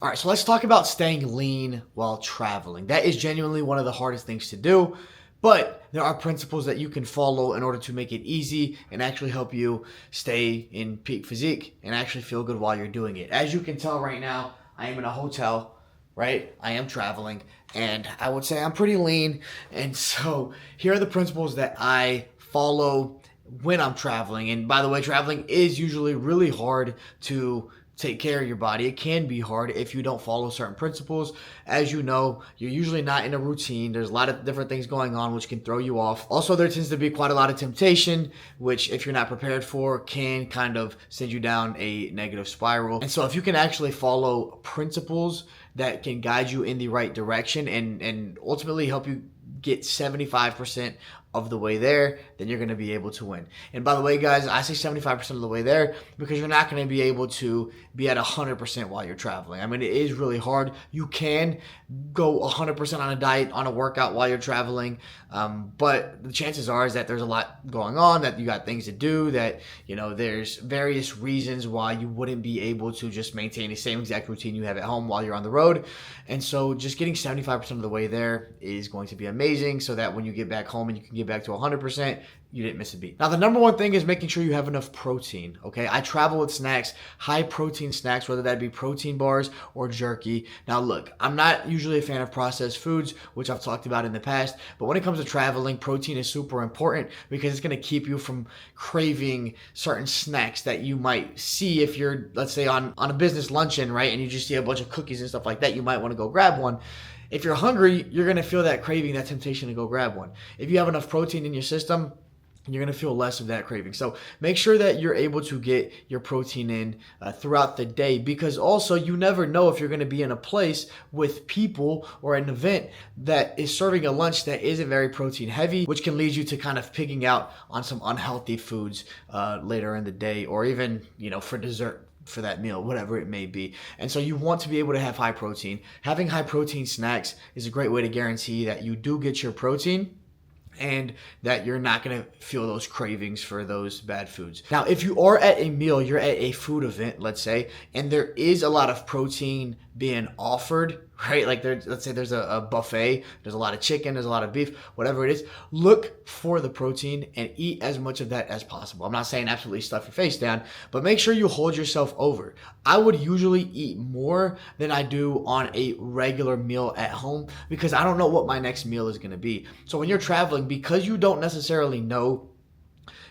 All right, so let's talk about staying lean while traveling. That is genuinely one of the hardest things to do, but there are principles that you can follow in order to make it easy and actually help you stay in peak physique and actually feel good while you're doing it. As you can tell right now, I am in a hotel, right? I am traveling, and I would say I'm pretty lean. And so here are the principles that I follow when I'm traveling. And by the way, traveling is usually really hard to take care of your body. It can be hard if you don't follow certain principles. As you know, you're usually not in a routine. There's a lot of different things going on which can throw you off. Also, there tends to be quite a lot of temptation, which if you're not prepared for, can kind of send you down a negative spiral. And so if you can actually follow principles that can guide you in the right direction and ultimately help you get 75% of the way there, then you're going to be able to win. And by the way, guys, I say 75% of the way there because you're not going to be able to be at 100% while you're traveling. I mean, it is really hard. You can go 100% on a diet, on a workout while you're traveling, but the chances are is that there's a lot going on, that you got things to do, that, you know, there's various reasons why you wouldn't be able to just maintain the same exact routine you have at home while you're on the road. And so just getting 75% of the way there is going to be amazing, so that when you get back home and you can get back to 100%, you didn't miss a beat. Now, the number one thing is making sure you have enough protein, okay? I travel with snacks, high protein snacks, whether that be protein bars or jerky. Now, look, I'm not usually a fan of processed foods, which I've talked about in the past, but when it comes to traveling, protein is super important because it's gonna keep you from craving certain snacks that you might see if you're, let's say, on a business luncheon, right? And you just see a bunch of cookies and stuff like that, you might wanna go grab one. If you're hungry, you're gonna feel that craving, that temptation to go grab one. If you have enough protein in your system, you're going to feel less of that craving. So make sure that you're able to get your protein in throughout the day, because also you never know if you're going to be in a place with people or an event that is serving a lunch that isn't very protein heavy, which can lead you to kind of picking out on some unhealthy foods later in the day, or even, you know, for dessert for that meal, whatever it may be. And so you want to be able to have high protein. Having high protein snacks is a great way to guarantee that you do get your protein and that you're not going to feel those cravings for those bad foods. Now, if you are at a meal, you're at a food event, let's say, and there is a lot of protein being offered, right? Like let's say there's a buffet, there's a lot of chicken, there's a lot of beef, whatever it is, look for the protein and eat as much of that as possible. I'm not saying absolutely stuff your face down, but make sure you hold yourself over. I would usually eat more than I do on a regular meal at home because I don't know what my next meal is going to be. So when you're traveling, because you don't necessarily know,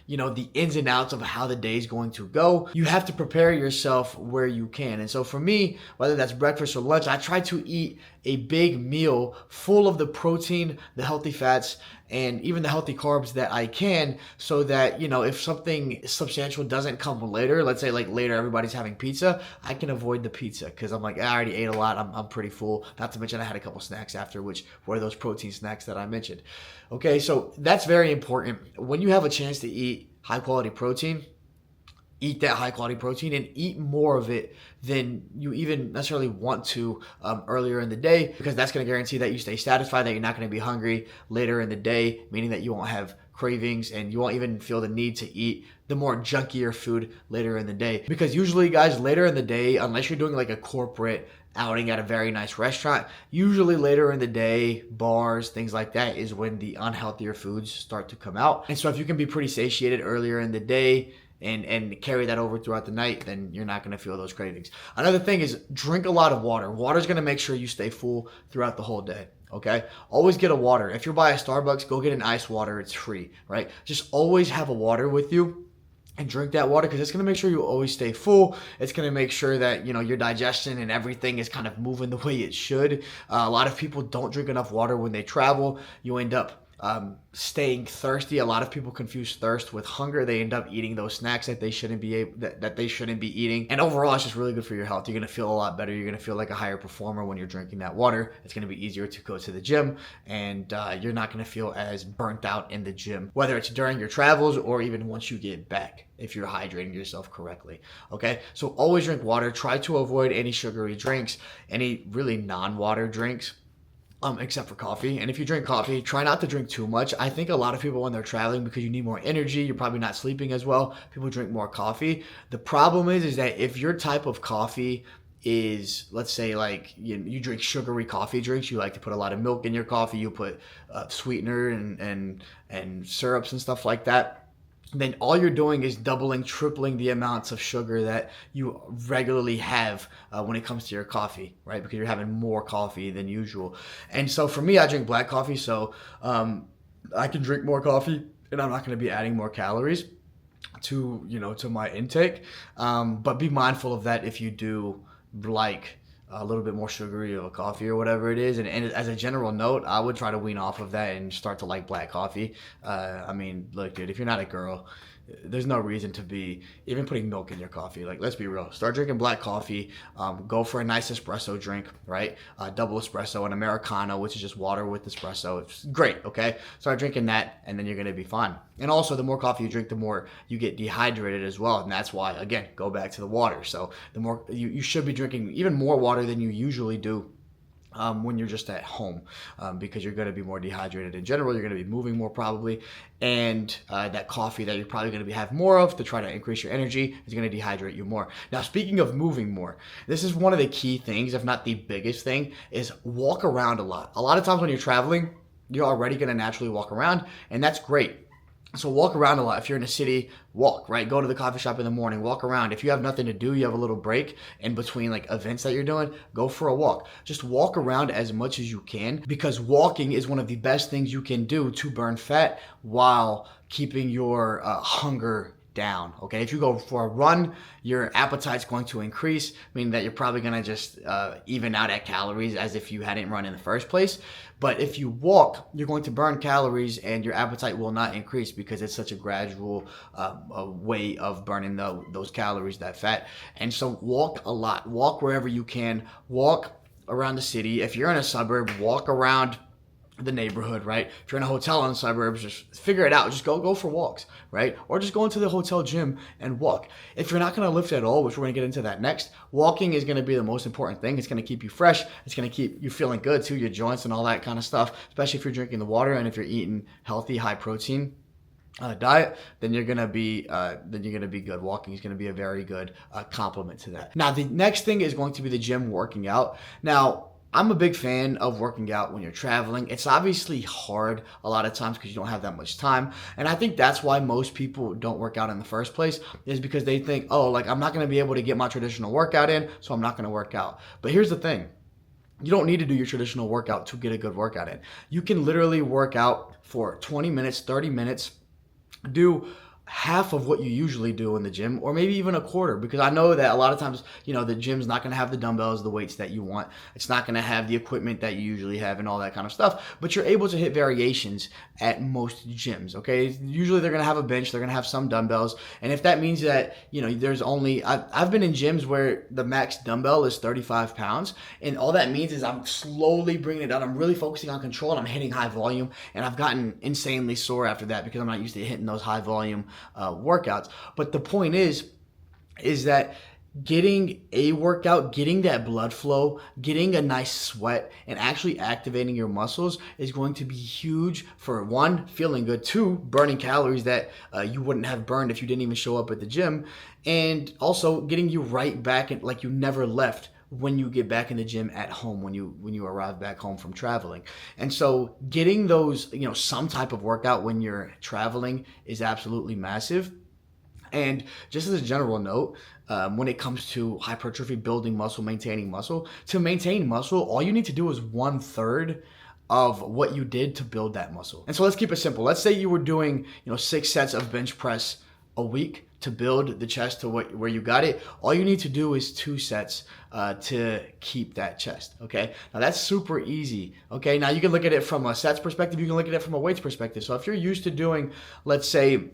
you know, the ins and outs of how the day is going to go, you have to prepare yourself where you can. And so for me, whether that's breakfast or lunch, I try to eat a big meal full of the protein, the healthy fats, and even the healthy carbs that I can, so that, you know, if something substantial doesn't come later, let's say like later everybody's having pizza, I can avoid the pizza because I'm like, I already ate a lot, I'm pretty full. Not to mention I had a couple snacks after, which were those protein snacks that I mentioned. Okay, so that's very important. When you have a chance to eat high quality protein, eat that high quality protein and eat more of it than you even necessarily want to earlier in the day, because that's going to guarantee that you stay satisfied, that you're not going to be hungry later in the day, meaning that you won't have cravings and you won't even feel the need to eat the more junkier food later in the day. Because usually, guys, later in the day, unless you're doing like a corporate outing at a very nice restaurant, usually later in the day, bars, things like that, is when the unhealthier foods start to come out. And so if you can be pretty satiated earlier in the day and carry that over throughout the night, then you're not going to feel those cravings. Another thing is drink a lot of water. Water is going to make sure you stay full throughout the whole day. Okay, always get a water. If you're by a Starbucks, go get an ice water. It's free, right? Just always have a water with you and drink that water, because it's going to make sure you always stay full. It's going to make sure that, you know, your digestion and everything is kind of moving the way it should. A lot of people don't drink enough water when they travel. You end up staying thirsty. A lot of people confuse thirst with hunger. They end up eating those snacks that they shouldn't be that they shouldn't be eating. And overall, it's just really good for your health. You're gonna feel a lot better. You're gonna feel like a higher performer when you're drinking that water. It's gonna be easier to go to the gym, and you're not gonna feel as burnt out in the gym, whether it's during your travels or even once you get back, if you're hydrating yourself correctly. Okay, so always drink water. Try to avoid any sugary drinks, any really non-water drinks. Except for coffee. And if you drink coffee, try not to drink too much. I think a lot of people, when they're traveling, because you need more energy, you're probably not sleeping as well, people drink more coffee. The problem is that if your type of coffee is, let's say, like you drink sugary coffee drinks, you like to put a lot of milk in your coffee, you put sweetener and syrups and stuff like that, then all you're doing is doubling, tripling the amounts of sugar that you regularly have when it comes to your coffee, right? Because you're having more coffee than usual. And so for me, I drink black coffee, so I can drink more coffee, and I'm not going to be adding more calories to my intake. But be mindful of that if you do like a little bit more sugary of a coffee or whatever it is. And as a general note, I would try to wean off of that and start to like black coffee. I mean, look, dude, if you're not a girl, there's no reason to be even putting milk in your coffee. Like, let's be real. Start drinking black coffee. Go for a nice espresso drink, right? Double espresso, an Americano, which is just water with espresso. It's great, okay? Start drinking that, and then you're going to be fine. And also, the more coffee you drink, the more you get dehydrated as well. And that's why, again, go back to the water. So the more you should be drinking even more water than you usually do when you're just at home, because you're going to be more dehydrated in general. You're going to be moving more probably, and that coffee that you're probably going to have more of to try to increase your energy is going to dehydrate you more. Now, speaking of moving more, this is one of the key things, if not the biggest thing, is walk around a lot. A lot of times when you're traveling, you're already going to naturally walk around, and that's great. So walk around a lot. If you're in a city, walk, right? Go to the coffee shop in the morning, walk around. If you have nothing to do, you have a little break in between like events that you're doing, go for a walk. Just walk around as much as you can, because walking is one of the best things you can do to burn fat while keeping your hunger down. Okay, if you go for a run, your appetite's going to increase, meaning that you're probably going to just even out at calories as if you hadn't run in the first place. But if you walk, you're going to burn calories and your appetite will not increase, because it's such a gradual way of burning those calories, that fat. And so walk a lot. Walk wherever you can. Walk around the city. If you're in a suburb, walk around the neighborhood, right? If you're in a hotel in the suburbs, just figure it out. Just go for walks, right? Or just go into the hotel gym and walk. If you're not going to lift at all, which we're going to get into that next, walking is going to be the most important thing. It's going to keep you fresh. It's going to keep you feeling good too, your joints and all that kind of stuff, especially if you're drinking the water and if you're eating healthy, high protein diet, then you're gonna be good. Walking is gonna be a very good complement to that. Now, the next thing is going to be the gym, working out. Now, I'm a big fan of working out when you're traveling. It's obviously hard a lot of times because you don't have that much time. And I think that's why most people don't work out in the first place, is because they think, oh, like I'm not going to be able to get my traditional workout in, so I'm not going to work out. But here's the thing. You don't need to do your traditional workout to get a good workout in. You can literally work out for 20 minutes, 30 minutes, do half of what you usually do in the gym, or maybe even a quarter, because I know that a lot of times, the gym's not going to have the dumbbells, the weights that you want. It's not going to have the equipment that you usually have and all that kind of stuff, but you're able to hit variations at most gyms, okay? Usually they're going to have a bench, they're going to have some dumbbells, and if that means that, there's only, I've been in gyms where the max dumbbell is 35 pounds, and all that means is I'm slowly bringing it down. I'm really focusing on control, and I'm hitting high volume, and I've gotten insanely sore after that because I'm not used to hitting those high volume workouts. But the point is that getting a workout, getting that blood flow, getting a nice sweat, and actually activating your muscles is going to be huge for, one, feeling good, two, burning calories that you wouldn't have burned if you didn't even show up at the gym, and also getting you right back in, like you never left when you get back in the gym at home, when you arrive back home from traveling. And so getting those, some type of workout when you're traveling is absolutely massive. And just as a general note, when it comes to hypertrophy, building muscle, maintaining muscle, to maintain muscle, all you need to do is 1/3 of what you did to build that muscle. And so let's keep it simple. Let's say you were doing, 6 sets of bench press a week to build the chest to where you got it. All you need to do is 2 sets to keep that chest, okay? Now that's super easy, okay? Now you can look at it from a sets perspective, you can look at it from a weights perspective. So if you're used to doing, let's say,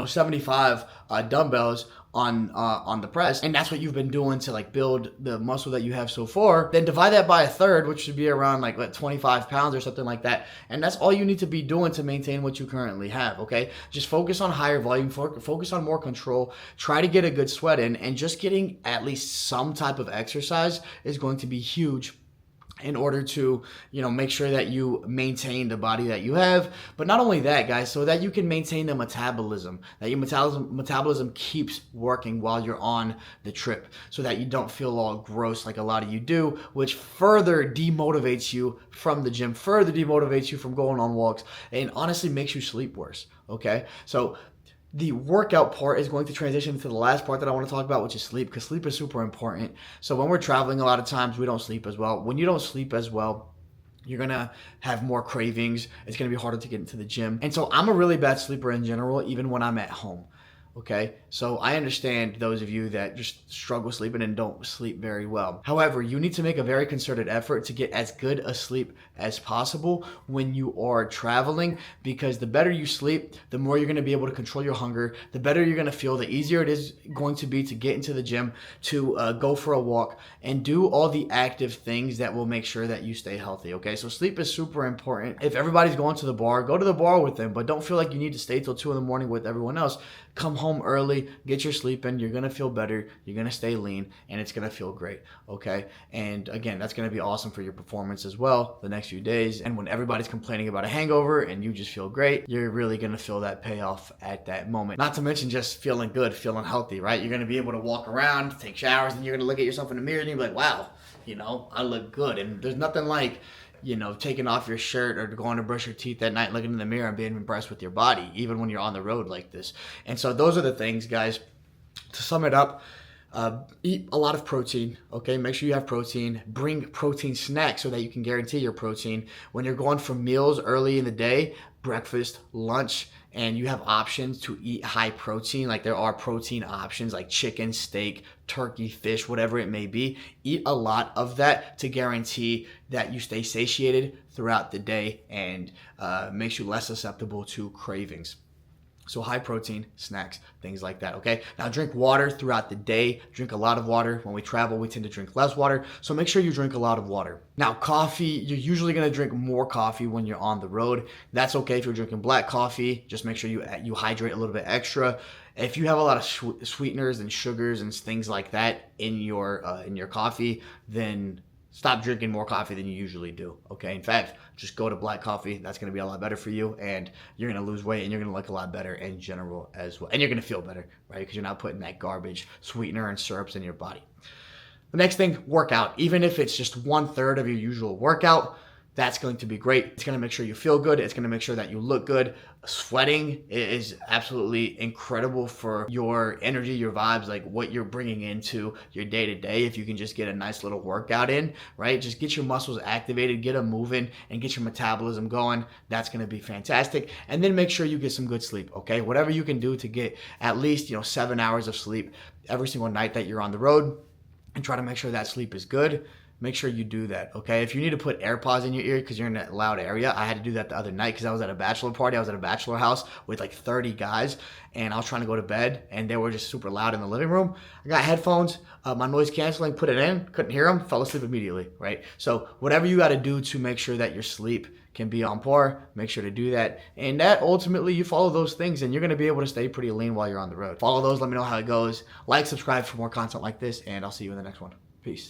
75 dumbbells on the press, and that's what you've been doing to like build the muscle that you have so far, then divide that by 1/3, which should be around like 25 pounds or something like that, and that's all you need to be doing to maintain what you currently have, okay? Just focus on higher volume, focus on more control, try to get a good sweat in, and just getting at least some type of exercise is going to be huge in order to, make sure that you maintain the body that you have. But not only that, guys, so that you can maintain the metabolism, that your metabolism keeps working while you're on the trip, so that you don't feel all gross like a lot of you do, which further demotivates you from the gym, further demotivates you from going on walks, and honestly makes you sleep worse. Okay, so the workout part is going to transition to the last part that I want to talk about, which is sleep, because sleep is super important. So when we're traveling, a lot of times we don't sleep as well. When you don't sleep as well, you're going to have more cravings. It's going to be harder to get into the gym. And so I'm a really bad sleeper in general, even when I'm at home. Okay, so I understand those of you that just struggle sleeping and don't sleep very well. However, you need to make a very concerted effort to get as good a sleep as possible when you are traveling, because the better you sleep, the more you're going to be able to control your hunger, the better you're going to feel, the easier it is going to be to get into the gym, to go for a walk, and do all the active things that will make sure that you stay healthy. Okay, so sleep is super important. If everybody's going to the bar, go to the bar with them, but don't feel like you need to stay till 2 in the morning with everyone else. Come home early, get your sleep in, you're gonna feel better, you're gonna stay lean, and it's gonna feel great, okay? And again, that's gonna be awesome for your performance as well the next few days. And when everybody's complaining about a hangover and you just feel great, you're really gonna feel that payoff at that moment. Not to mention just feeling good, feeling healthy, right? You're gonna be able to walk around, take showers, and you're gonna look at yourself in the mirror and you're like, wow, I look good. And there's nothing like taking off your shirt or going to brush your teeth at night, looking in the mirror and being impressed with your body, even when you're on the road like this. And so those are the things, guys. To sum it up, eat a lot of protein, okay? Make sure you have protein. Bring protein snacks so that you can guarantee your protein. When you're going for meals early in the day, breakfast, lunch, and you have options to eat high protein, like there are protein options like chicken, steak, turkey, fish, whatever it may be. Eat a lot of that to guarantee that you stay satiated throughout the day, and makes you less susceptible to cravings. So high protein snacks, things like that, okay? Now drink water throughout the day. Drink a lot of water. When we travel, we tend to drink less water, so make sure you drink a lot of water. Now coffee, you're usually gonna drink more coffee when you're on the road. That's okay if you're drinking black coffee. Just make sure you hydrate a little bit extra. If you have a lot of sweeteners and sugars and things like that in your coffee, then stop drinking more coffee than you usually do, okay? In fact, just go to black coffee. That's going to be a lot better for you, and you're going to lose weight, and you're going to look a lot better in general as well. And you're going to feel better, right? Because you're not putting that garbage sweetener and syrups in your body. The next thing, workout. Even if it's just 1/3 of your usual workout, that's going to be great. It's going to make sure you feel good. It's going to make sure that you look good. Sweating is absolutely incredible for your energy, your vibes, like what you're bringing into your day to day. If you can just get a nice little workout in, right? Just get your muscles activated, get them moving, and get your metabolism going. That's going to be fantastic. And then make sure you get some good sleep, okay? Whatever you can do to get at least, 7 hours of sleep every single night that you're on the road, and try to make sure that sleep is good. Make sure you do that, okay? If you need to put AirPods in your ear because you're in a loud area, I had to do that the other night because I was at a bachelor party. I was at a bachelor house with like 30 guys, and I was trying to go to bed, and they were just super loud in the living room. I got headphones, my noise canceling, put it in, couldn't hear them, fell asleep immediately, right? So whatever you got to do to make sure that your sleep can be on par, make sure to do that. And that ultimately, you follow those things and you're going to be able to stay pretty lean while you're on the road. Follow those, let me know how it goes. Like, subscribe for more content like this, and I'll see you in the next one. Peace.